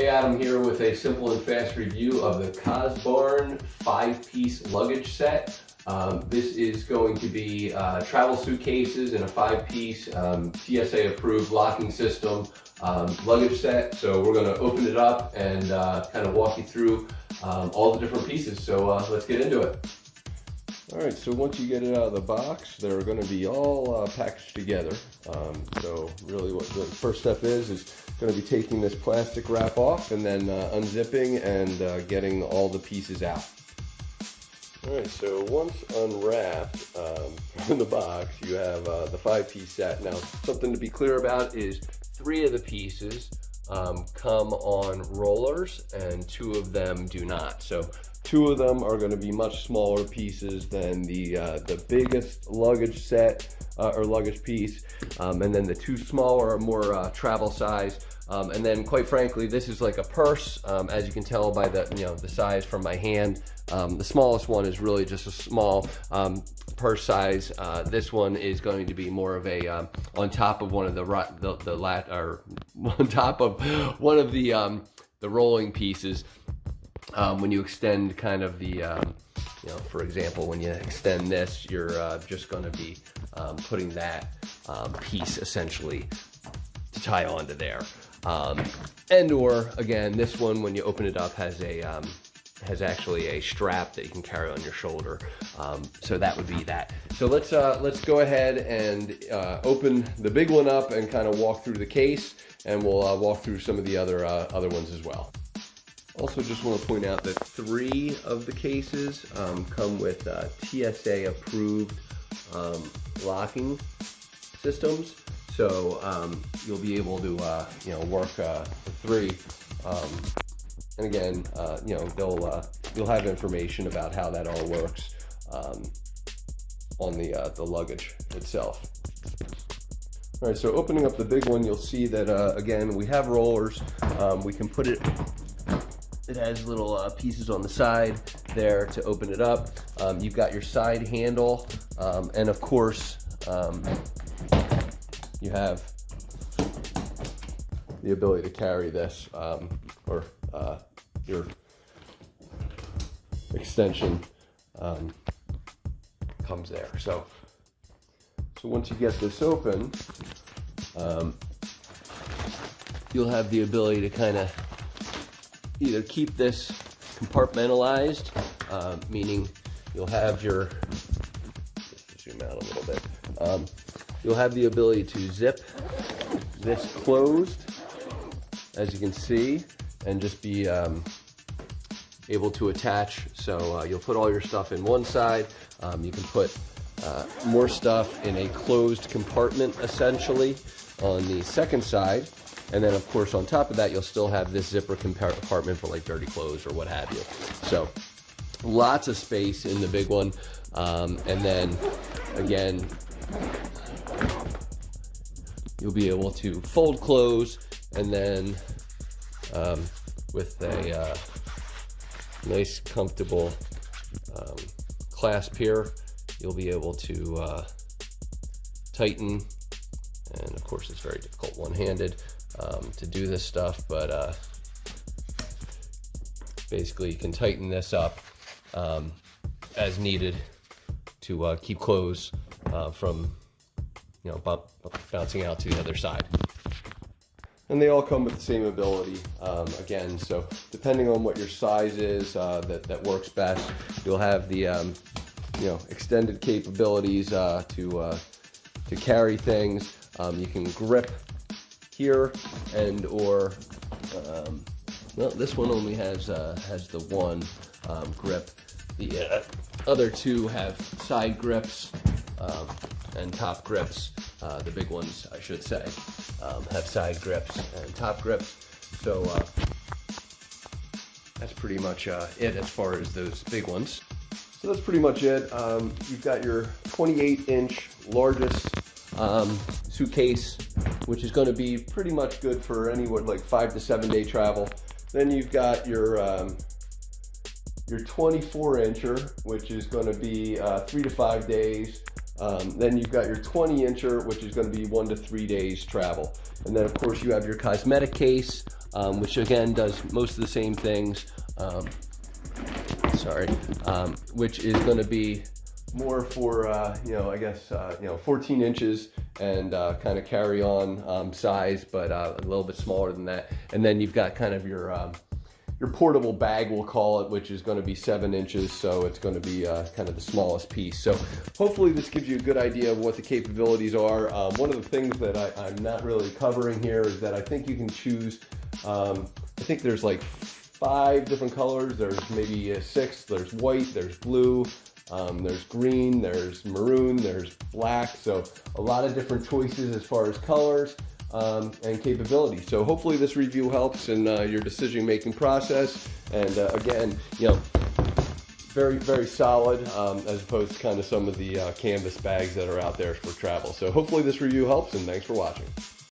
Hey, Adam here with a simple and fast review of the Cosbarn 5-piece luggage set. This is going to be travel suitcases in a 5-piece TSA approved locking system luggage set. So we're going to open it up and kind of walk you through all the different pieces. So let's get into it. All right, so once you get it out of the box, they're going to be all packaged together. So really what the first step is going to be taking this plastic wrap off and then unzipping and getting all the pieces out. All right, so once unwrapped from the box, you have the 5-piece set. Now, something to be clear about is 3 of the pieces come on rollers and 2 of them do not. So 2 of them are going to be much smaller pieces than the biggest luggage set or luggage piece, and then the 2 smaller are more travel size. And then, quite frankly, this is like a purse, as you can tell by the size from my hand. The smallest one is really just a small purse size. This one is going to be more of a on top of one of on top of one of the rolling pieces. When you extend kind of the, for example, when you extend this, you're just going to be putting that piece essentially to tie onto there. And or again, this one, when you open it up, has actually a strap that you can carry on your shoulder. So that would be that. So let's go ahead and open the big one up and kind of walk through the case, and we'll walk through some of the other ones as well. Also, just want to point out that 3 of the cases come with TSA approved locking systems. So you'll be able to work the 3. And again, you'll have information about how that all works on the luggage itself. All right, so opening up the big one, you'll see that again, we have rollers. We can put it. It has little pieces on the side there to open it up. You've got your side handle, and of course, you have the ability to carry this, or your extension comes there. So once you get this open, you'll have the ability to kind of either keep this compartmentalized, meaning you'll have your, just zoom out a little bit, you'll have the ability to zip this closed, as you can see, and just be able to attach. So you'll put all your stuff in one side. You can put more stuff in a closed compartment, essentially, on the second side. And then, of course, on top of that, you'll still have this zipper compartment for like dirty clothes or what have you. So lots of space in the big one. And then, again, you'll be able to fold clothes, and then with a nice, comfortable clasp here, you'll be able to tighten. And, of course, it's very difficult one-handed to do this stuff, but basically you can tighten this up as needed to keep clothes from bouncing out to the other side. And they all come with the same ability again, so depending on what your size is that works best, you'll have the extended capabilities to carry things. You can grip here, and or well, this one only has the one grip. The other 2 have side grips and top grips. The big ones, I should say, have side grips and top grips. So that's pretty much it as far as those big ones. So that's pretty much it. You've got your 28-inch largest suitcase, which is going to be pretty much good for anywhere like 5 to 7 day travel. Then you've got your 24-incher, which is going to be 3 to 5 days. Then you've got your 20-incher, which is going to be 1 to 3 days travel. And then, of course, you have your cosmetic case, which again does most of the same things. Which is going to be more for, I guess, 14 inches and kind of carry on size, but a little bit smaller than that. And then you've got kind of your portable bag, we'll call it, which is going to be 7 inches, so it's going to be kind of the smallest piece. So hopefully this gives you a good idea of what the capabilities are. One of the things that I'm not really covering here is that I think you can choose, I think there's like 5 different colors. There's maybe 6. There's white, there's blue, there's green, there's maroon, there's black. So a lot of different choices as far as colors and capability. So hopefully this review helps in your decision-making process. And again, very, very solid as opposed to kind of some of the canvas bags that are out there for travel. So hopefully this review helps, and thanks for watching.